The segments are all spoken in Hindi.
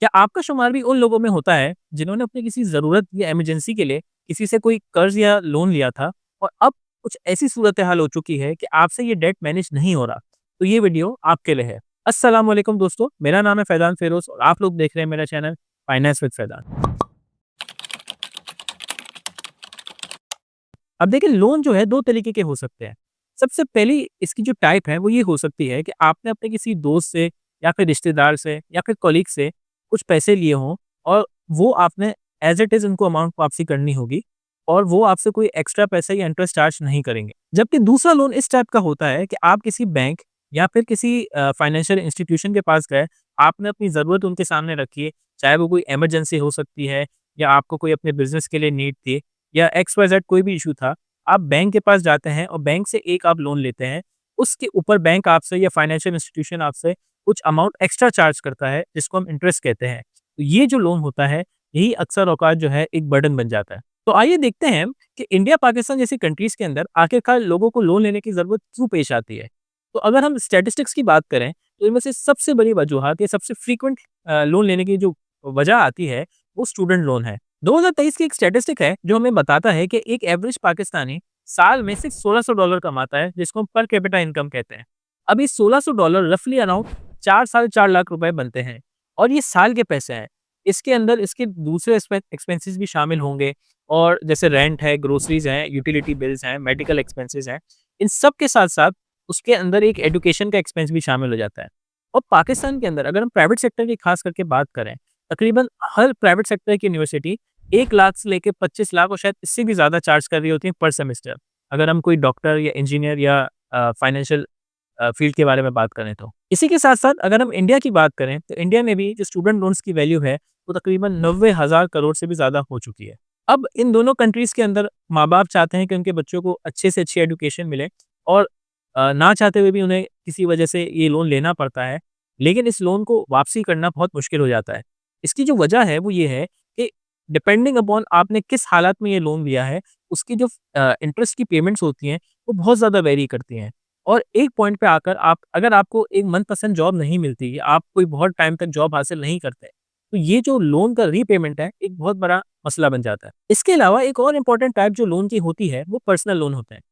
क्या आपका शुमार भी उन लोगों में होता है जिन्होंने अपनी किसी ज़रूरत या इमरजेंसी के लिए किसी से कोई कर्ज़ या लोन लिया था और अब कुछ ऐसी सूरत-ए-हाल हो चुकी है कि आपसे ये डेट मैनेज नहीं हो रहा? तो ये वीडियो आपके लिए है। अस्सलाम वालेकुम दोस्तों, मेरा नाम है फैज़ान फ़िरोज़ और आप लोग देख रहे हैं मेरा चैनल फाइनेंस विद फैज़ान। अब देखिए लोन जो है 2 तरीके के हो सकते हैं। सबसे पहली इसकी जो टाइप है वो ये हो सकती है कि आपने अपने किसी दोस्त से या फिर रिश्तेदार से या फिर कलीग से कुछ पैसे लिए हों और वो आपने एज़ इट इज़ उनको अमाउंट वापसी करनी होगी और वो आपसे कोई एक्स्ट्रा पैसा या इंटरेस्ट चार्ज नहीं करेंगे। जबकि दूसरा लोन इस टाइप का होता है कि आप किसी बैंक या फिर किसी फाइनेंशियल इंस्टीट्यूशन के पास गए, आपने अपनी ज़रूरत उनके सामने रखी है, चाहे वो कोई इमरजेंसी हो सकती है या आपको कोई अपने बिज़नेस के लिए नीड थी या एक्स-वाई-ज़ेड कोई भी इश्यू था, आप बैंक के पास जाते हैं और बैंक से एक आप लोन लेते हैं। उसके ऊपर बैंक आपसे या फाइनेंशियल इंस्टीट्यूशन आपसे कुछ अमाउंट एक्स्ट्रा चार्ज करता है, जिसको हम इंटरेस्ट कहते हैं। तो ये जो लोन होता है, यही अक्सर औक़ात जो है एक बर्डन बन जाता है। तो आइए देखते हैं कि इंडिया, पाकिस्तान जैसी कंट्रीज़ के अंदर आखिरकार लोगों को लोन लेने की ज़रूरत क्यों पेश आती है? तो अगर हम स्टैटिस्टिक्स की बात करें, तो इनमें से सबसे बड़ी वजूहत या सबसे फ्रीक्वेंट लोन लेने की जो वजह आती है, वो स्टूडेंट लोन है। 2023 की एक स्टैटिस्टिक है जो हमें बताता है कि एक एवरेज पाकिस्तानी साल में सिर्फ $1600 कमाता है, जिसको हम पर कैपिटा इनकम कहते हैं। अब ये $1600 रफली अराउंड 4 साढ़े 4 लाख रुपए बनते हैं और ये साल के पैसे हैं। इसके अंदर इसके दूसरे एक्सपेंसेस भी शामिल होंगे और जैसे रेंट है, ग्रोसरीज़ हैं, यूटिलिटी बिल्स हैं, मेडिकल एक्सपेंसेस हैं। इन सब के साथ-साथ उसके अंदर एक एजुकेशन का एक्सपेंस भी शामिल हो जाता है। और पाकिस्तान के अंदर अगर हम प्राइवेट सेक्टर की खास करके बात करें, तकरीबन हर प्राइवेट सेक्टर की यूनिवर्सिटी 1 लाख से लेके 25 लाख और शायद इससे भी ज़्यादा चार्ज कर रही होती हैं पर सेमेस्टर। अगर हम कोई डॉक्टर या इंजीनियर या फाइनेंशियल फील्ड के बारे में बात करें तो। इसी के साथ-साथ अगर हम इंडिया की बात करें, तो इंडिया में भी जो स्टूडेंट लोन्स की वैल्यू है, वो तकरीबन 90,000 करोड़ से भी ज़्यादा हो चुकी है। अब इन दोनों कंट्रीज़ के अंदर माँ-बाप चाहते हैं कि उनके बच्चों को अच्छे से अच्छी एजुकेशन मिले और ना चाहते हुए भी उन्हें किसी वजह से ये लोन लेना पड़ता है, लेकिन इस लोन को वापसी करना बहुत मुश्किल हो जाता है। इसकी जो वजह है वो ये है कि डिपेंडिंग अपॉन आपने किस हालात में ये लोन लिया है, उसकी जो इंटरेस्ट की पेमेंट्स होती हैं, वो बहुत ज़्यादा वेरी करती हैं। और एक पॉइंट पे आकर आप अगर आपको एक मनपसंद जॉब नहीं मिलती, आप कोई बहुत टाइम तक जॉब हासिल नहीं करते, तो ये जो लोन का रीपेमेंट है, एक बहुत बड़ा मसला बन जाता है। इसके अलावा एक और इम्पोर्टेंट टाइप जो लोन की होती है, वो पर्सनल लोन होते हैं।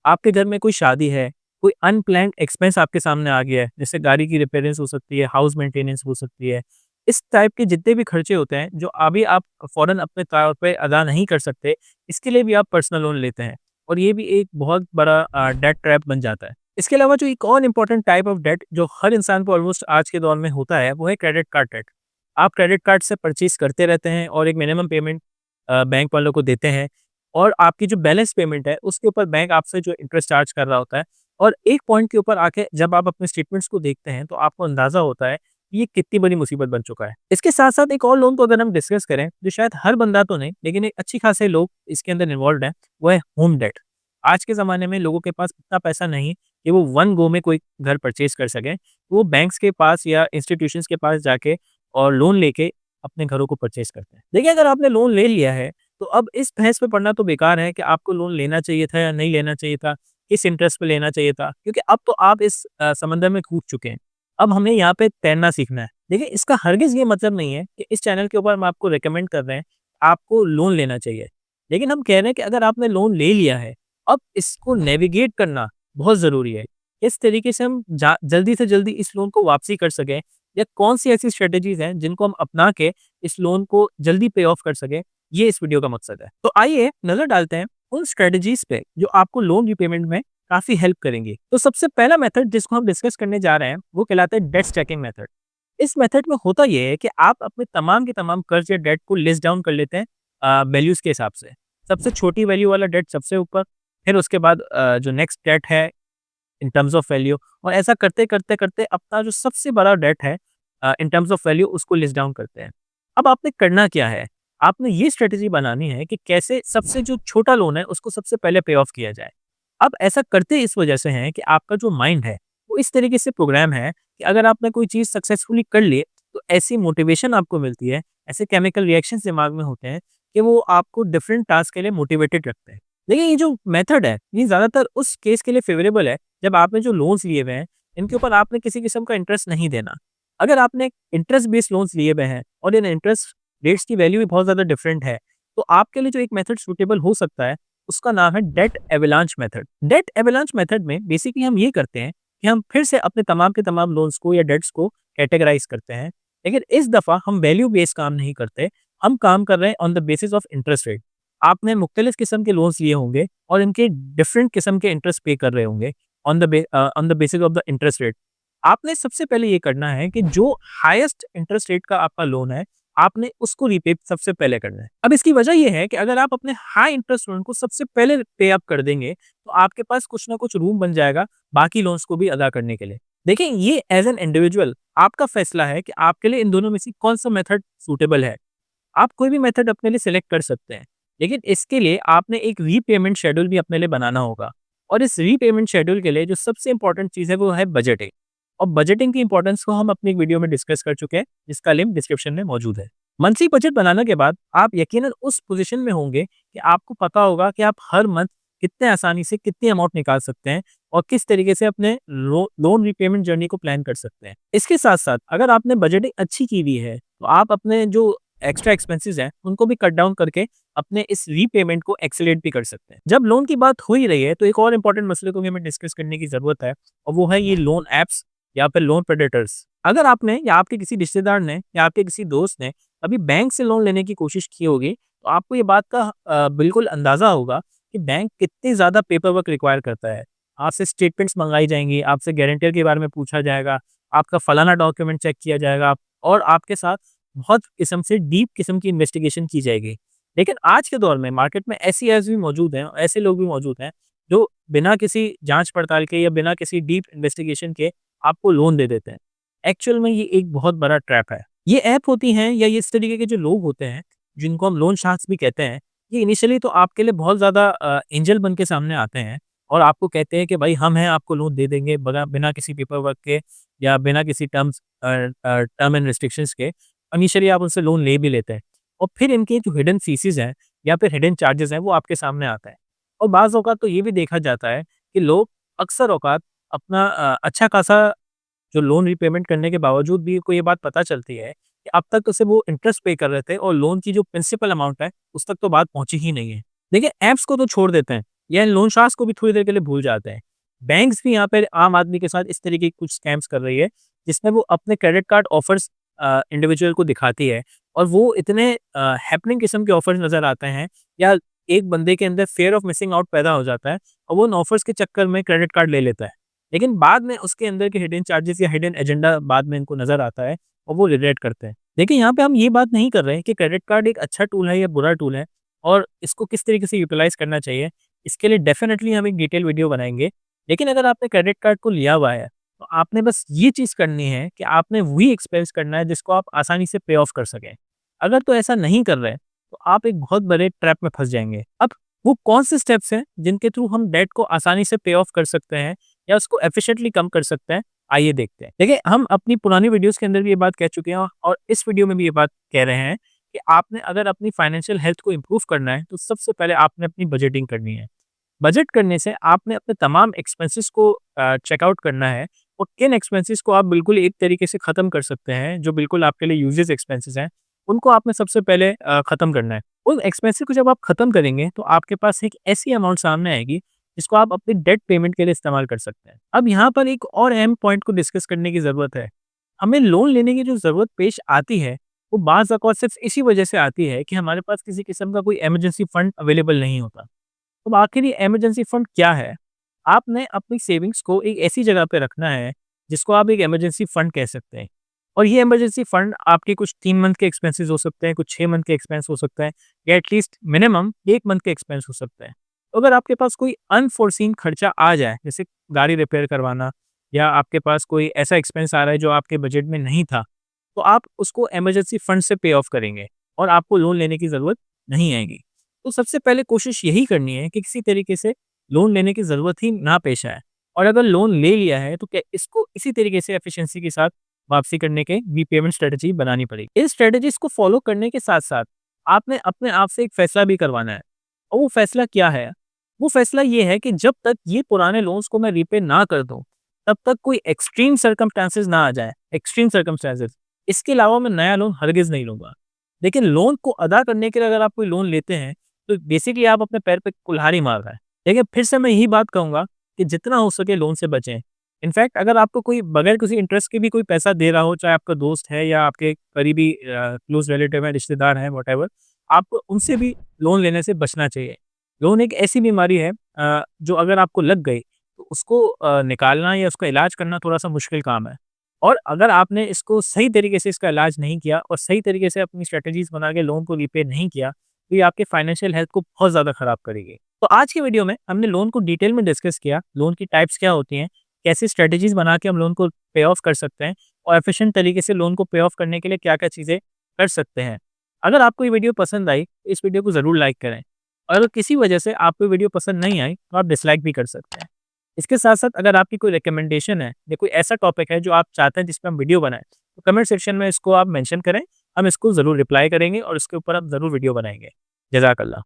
आपके घर में कोई शादी है, कोई अनप्लान्ड एक्सपेंस आपके सामने आ गया है, जैसे गाड़ी की रिपेयरेंस हो सकती है, हाउस मेंटेनेंस हो सकती है। इस टाइप के जितने भी खर्चे होते हैं, जो अभी आप फ़ौरन अपने तौर पे अदा नहीं कर सकते, इसके लिए भी आप पर्सनल लोन लेते हैं और ये भी एक बहुत बड़ा डेट ट्रैप बन जाता है। इसके अलावा जो एक और इम्पोर्टेंट टाइप ऑफ डेट जो हर इंसान को ऑलमोस्ट आज के दौर में होता है, वो है क्रेडिट कार्ड डेट। आप क्रेडिट कार्ड से परचेज़ करते रहते हैं और एक मिनिमम पेमेंट बैंक वालों को देते हैं और आपकी जो बैलेंस पेमेंट है, उसके ऊपर बैंक आपसे जो इंटरेस्ट चार्ज कर रहा होता है और एक पॉइंट के ऊपर आके जब आप अपने स्टेटमेंट्स को देखते हैं, तो आपको अंदाज़ा होता है कि ये कितनी बड़ी मुसीबत बन चुका है। इसके साथ-साथ एक और लोन को अगर हम डिस्कस करें, जो शायद हर बंदा तो नहीं, लेकिन एक अच्छी खासे लोग इसके अंदर इन्वॉल्व्ड हैं, वो है होम डेट। आज के ज़माने में लोगों के पास इतना पैसा नहीं कि वो वन गो में कोई घर परचेज़ कर सकें। वो बैंक्स के पास या इंस्टीट्यूशंस के पास जाके और लोन लेके अपने घरों को परचेज़ करते हैं। देखिए, अगर आपने लोन ले लिया है, तो अब इस बहस पे पड़ना तो बेकार है कि आपको लोन लेना चाहिए था या नहीं लेना चाहिए था, किस इंटरेस्ट पे लेना चाहिए था, क्योंकि अब तो आप इस समंदर में कूद चुके हैं। अब हमें यहाँ पे तैरना सीखना है। देखिए, इसका हरगिज़ ये मतलब नहीं है कि इस चैनल के ऊपर हम आपको रिकमेंड कर रहे हैं, आपको लोन लेना चाहिए। लेकिन हम कह रहे हैं कि अगर आपने लोन ले लिया है, अब इसको नेविगेट करना बहुत ज़रूरी है। इस तरीके से हम जल्दी से जल्दी इस लोन को वापसी कर सकें या कौन-सी ऐसी स्ट्रैटेजीज़ हैं जिनको हम अपना के इस लोन को जल्दी पे ऑफ कर सकें, ये इस वीडियो का मकसद है। तो आइए नज़र डालते हैं उन स्ट्रैटेजीज़ पे जो आपको लोन रीपेमेंट में काफ़ी हेल्प करेंगी। तो सबसे पहला मेथड जिसको हम डिस्कस करने जा रहे हैं, वो कहलाता है डेट स्टैकिंग मेथड। इस मेथड में होता ये है कि आप अपने तमाम के तमाम कर्ज़ या डेट को लिस्ट डाउन कर लेते हैं वैल्यूज़ के हिसाब से। सबसे छोटी वैल्यू वाला डेट सबसे ऊपर, फिर उसके बाद जो नेक्स्ट डेट है इन टर्म्स ऑफ वैल्यू और ऐसा करते अपना जो सबसे बड़ा डेट है इन टर्म्स ऑफ वैल्यू उसको लिस्ट डाउन करते हैं। अब आपने करना क्या है? आपने ये स्ट्रैटेजी बनानी है कि कैसे सबसे जो छोटा लोन है उसको सबसे पहले पे ऑफ किया जाए। अब ऐसा करते इस वजह से हैं कि आपका जो माइंड है वो इस तरीके से प्रोग्राम है कि अगर आपने कोई चीज़ सक्सेसफुली कर ली तो ऐसी मोटिवेशन आपको मिलती है, ऐसे केमिकल रिएक्शंस दिमाग में होते हैं कि वो आपको डिफरेंट टास्क के लिए मोटिवेटेड रखते हैं। देखिए, ये जो मेथड है ये ज़्यादातर उस केस के लिए फेवरेबल है जब आपने जो लोन्स लिए हुए हैं इनके ऊपर आपने किसी किस्म का इंटरेस्ट नहीं देना। अगर आपने इंटरेस्ट बेस्ड लोन्स लिए हुए हैं और इन इंटरेस्ट रेट्स की वैल्यू भी बहुत ज़्यादा डिफरेंट है, तो आपके लिए जो एक मेथड सूटेबल हो सकता है, उसका नाम है debt avalanche method. Debt avalanche method में बेसिकली हम ये करते हैं कि हम फिर से अपने तमाम के तमाम लोन्स को या डेट्स को कैटेगराइज़ करते हैं। लेकिन इस दफ़ा हम वैल्यू बेस्ड काम नहीं करते, हम काम कर रहे हैं on the basis of interest rate. आपने मुख्तलिफ किस्म के लोन्स लिए होंगे और इनके डिफरेंट किस्म के इंटरेस्ट पे कर रहे होंगे on the basis of the interest rate. आपने सबसे पहले ये करना है कि जो हाईएस्ट इंटरेस्ट रेट का आपका लोन है, आपने उसको रीपे सबसे पहले करना है। अब इसकी वजह ये है कि अगर आप अपने हाई इंटरेस्ट लोन को सबसे पहले पे अप कर देंगे, तो आपके पास कुछ ना कुछ रूम बन जाएगा बाकी लोन्स को भी अदा करने के लिए। देखिए, ये एज़ एन इंडिविजुअल आपका फैसला है कि आपके लिए इन दोनों में से कौन-सा मेथड सूटेबल है। आप कोई भी मेथड अपने लिए सिलेक्ट कर सकते हैं, लेकिन इसके लिए आपने एक रीपेमेंट शेड्यूल भी अपने लिए बनाना होगा और इस रीपेमेंट शेड्यूल के लिए जो सबसे इम्पोर्टेंट चीज़ है, वो है बजटिंग। और बजटिंग की इंपॉर्टेंस को हम अपनी एक वीडियो में डिस्कस कर चुके हैं, जिसका लिंक डिस्क्रिप्शन में मौजूद है। मंथली बजट बनाने के बाद आप यकीनन उस पोजीशन में होंगे कि आपको पता होगा कि आप हर मंथ कितने आसानी से कितनी अमाउंट निकाल सकते हैं और किस तरीके से अपने लोन रीपेमेंट जर्नी को प्लान कर सकते हैं। इसके साथ-साथ अगर आपने बजटिंग अच्छी की हुई है, तो आप अपने जो एक्स्ट्रा एक्सपेंसेस हैं, उनको भी कट डाउन करके अपने इस रीपेमेंट को एक्सेलरेट भी कर सकते हैं। जब लोन की बात हो ही रही है, तो एक और इम्पोर्टेंट मसले को भी हमें डिस्कस करने की ज़रूरत है और वो है ये लोन ऐप्स या फिर लोन प्रेडेटर्स। अगर आपने या आपके किसी रिश्तेदार ने या आपके किसी दोस्त ने अभी बैंक से लोन लेने की कोशिश की होगी, तो आपको ये बात का बिल्कुल अंदाज़ा होगा कि बैंक कितनी ज़्यादा पेपर वर्क रिक्वायर करता है। आपसे स्टेटमेंट्स मंगाई जाएँगी, आपसे गारंटर के बारे में पूछा जाएगा, आपका फलाना डॉक्यूमेंट चेक किया जाएगा और आपके साथ बहुत किस्म से डीप किस्म की इन्वेस्टिगेशन की जाएगी। लेकिन आज के दौर में मार्केट में ऐसी ऐप्स भी मौजूद हैं, ऐसे लोग भी मौजूद हैं, जो बिना किसी जाँच-पड़ताल के या बिना किसी डीप इन्वेस्टिगेशन के आपको लोन दे देते हैं। एक्चुअल में ये एक बहुत बड़ा ट्रैप है। ये ऐप होती हैं या ये इस तरीके के जो लोग होते हैं, जिनको हम लोन शार्क्स भी कहते हैं, ये इनिशियली तो आपके लिए बहुत ज़्यादा एंजल बन के सामने आते हैं और आपको कहते हैं कि भाई हम हैं, आपको लोन दे देंगे बगा बिना किसी पेपर वर्क के या बिना किसी टर्म एंड रिस्ट्रिक्शंस के। इनिशियली आप उनसे लोन ले भी लेते हैं और फिर इनके जो हिडन फीसेज़ हैं या फिर हिडन चार्जेज़ हैं, वो आपके सामने आता है। और बाज़ औक़ात तो ये भी देखा जाता है कि लोग अक्सर औक़ात अपना अच्छा खासा जो लोन रीपेमेंट करने के बावजूद भी को ये बात पता चलती है कि अब तक तो सिर्फ़ वो इंटरेस्ट पे कर रहे थे और लोन की जो प्रिंसिपल अमाउंट है, उस तक तो बात पहुँची ही नहीं है। देखिए, ऐप्स को तो छोड़ देते हैं या लोन शार्क्स को भी थोड़ी देर के लिए भूल जाते हैं। बैंक्स भी यहाँ पे आम आदमी के साथ इस तरीके के कुछ स्कैम्स कर रही है, जिसमें वो अपने क्रेडिट कार्ड ऑफ़र्स इंडिविजुअल को दिखाती है और वो इतने हैपनिंग किस्म के ऑफ़र्स नज़र आते हैं या एक बंदे के अंदर फ़ियर ऑफ मिसिंग आउट पैदा हो जाता है और वो उन ऑफ़र्स के चक्कर में क्रेडिट कार्ड ले लेता है। लेकिन बाद में उसके अंदर के हिडन चार्जेस या हिडन एजेंडा बाद में इनको नज़र आता है और वो रिग्रेट करते हैं। देखिए, यहाँ पे हम ये बात नहीं कर रहे हैं कि क्रेडिट कार्ड एक अच्छा टूल है या बुरा टूल है और इसको किस तरीके से यूटिलाइज़ करना चाहिए। इसके लिए डेफ़िनेटली हम एक डिटेल वीडियो बनाएँगे। लेकिन अगर आपने क्रेडिट कार्ड को लिया हुआ है, तो आपने बस ये चीज़ करनी है कि आपने वही एक्सपेंस करना है जिसको आप आसानी से पे ऑफ कर सकें। अगर तो ऐसा नहीं कर रहे हैं, तो आप एक बहुत बड़े ट्रैप में फँस जाएँगे। अब वो कौन से स्टेप्स हैं जिनके थ्रू हम डेट को आसानी से पे ऑफ कर सकते हैं या उसको एफिशिएंटली कम कर सकते हैं, आइए देखते हैं। देखिए, हम अपनी पुरानी वीडियोज़ के अंदर भी ये बात कह चुके हैं और इस वीडियो में भी ये बात कह रहे हैं कि आपने अगर अपनी फाइनेंशियल हेल्थ को इम्प्रूव करना है, तो सबसे पहले आपने अपनी बजटिंग करनी है। बजट करने से आपने अपने तमाम एक्सपेंसेस को चेक आउट करना है और किन एक्सपेंसेस को आप बिल्कुल एक तरीके से ख़त्म कर सकते हैं, जो बिल्कुल आपके लिए यूजेस एक्सपेंसेस हैं, उनको आपने सबसे पहले ख़त्म करना है। उन एक्सपेंसेस को जब आप ख़त्म करेंगे, तो आपके पास एक ऐसी अमाउंट सामने आएगी, जिसको आप अपनी डेट पेमेंट के लिए इस्तेमाल कर सकते हैं। अब यहाँ पर एक और अहम पॉइंट को डिस्कस करने की ज़रूरत है। हमें लोन लेने की जो ज़रूरत पेश आती है, वो बाज़ औक़ात सिर्फ़ इसी वजह से आती है कि हमारे पास किसी किस्म का कोई इमरजेंसी फंड अवेलेबल नहीं होता। तो आखिर ये इमरजेंसी फंड क्या है? आपने अपनी सेविंग्स को एक ऐसी जगह पे रखना है, जिसको आप एक इमरजेंसी फंड कह सकते हैं। और ये इमरजेंसी फंड आपके कुछ 3 मंथ के एक्सपेंसेस हो सकते हैं, कुछ 6 मंथ के एक्सपेंस हो सकते हैं या एटलीस्ट मिनिमम 1 मंथ के एक्सपेंस हो सकते हैं। तो अगर आपके पास कोई अनफोर्सीन खर्चा आ जाए, जैसे गाड़ी रिपेयर करवाना या आपके पास कोई ऐसा एक्सपेंस आ रहा है जो आपके बजट में नहीं था, तो आप उसको इमरजेंसी फंड से पे ऑफ करेंगे और आपको लोन लेने की ज़रूरत नहीं आएगी। तो सबसे पहले कोशिश यही करनी है कि किसी तरीके से लोन लेने की ज़रूरत ही ना पेश आए और अगर लोन ले लिया है, तो क्या इसको इसी तरीके से एफिशिएंसी के साथ वापसी करने के रीपेमेंट स्ट्रेटजी बनानी पड़ेगी। इस स्ट्रेटजीज़ को फ़ॉलो करने के साथ-साथ आपने अपने आप से एक फ़ैसला भी करवाना है और वो फ़ैसला क्या है? वो फ़ैसला ये है कि जब तक ये पुराने लोन्स को मैं रीपे ना कर दूँ, तब तक कोई एक्सट्रीम सर्कमस्टेंसेस ना आ जाए, एक्सट्रीम सर्कमस्टेंसेस, इसके अलावा मैं नया लोन हरगिज़ नहीं लूँगा। लेकिन लोन को अदा करने के लिए अगर आप कोई लोन लेते हैं, तो बेसिकली आप अपने पैर पे कुल्हाड़ी मार रहे हैं। देखिए, फिर से मैं यही बात कहूँगा कि जितना हो सके लोन से बचें। इनफैक्ट अगर आपको कोई बगैर किसी इंटरेस्ट के भी कोई पैसा दे रहा हो, चाहे आपका दोस्त है या आपके करीबी क्लोज़ रिलेटिव है, रिश्तेदार हैं, व्हाटएवर, आपको उनसे भी लोन लेने से बचना चाहिए। लोन एक ऐसी बीमारी है जो अगर आपको लग गई, तो उसको निकालना या उसका इलाज करना थोड़ा-सा मुश्किल काम है। और अगर आपने इसको सही तरीके से इसका इलाज नहीं किया और सही तरीके से अपनी स्ट्रैटेजीज़ बना के लोन को रीपे नहीं किया, तो ये आपके फाइनेंशियल हेल्थ को बहुत ज़्यादा खराब करेगी। तो आज की वीडियो में हमने लोन को डिटेल में डिस्कस किया, लोन की टाइप्स क्या होती हैं, कैसे स्ट्रैटेजीज़ बना के हम लोन को पे ऑफ कर सकते हैं और एफिशिएंट तरीके से लोन को पे ऑफ करने के लिए क्या-क्या चीज़ें कर सकते हैं। अगर आपको ये वीडियो पसंद आई, तो इस वीडियो को ज़रूर लाइक करें और अगर किसी वजह से आपको वीडियो पसंद नहीं आई, तो आप डिसलाइक भी कर सकते हैं। इसके साथ-साथ अगर आपकी कोई रिकमेंडेशन है या कोई ऐसा टॉपिक है जो आप चाहते हैं जिस पे हम वीडियो बनाएँ, तो कमेंट सेक्शन में इसको आप मेंशन करें, हम इसको ज़रूर रिप्लाई करेंगे और इसके ऊपर हम ज़रूर वीडियो बनाएँगे। जज़ाकल्लाह।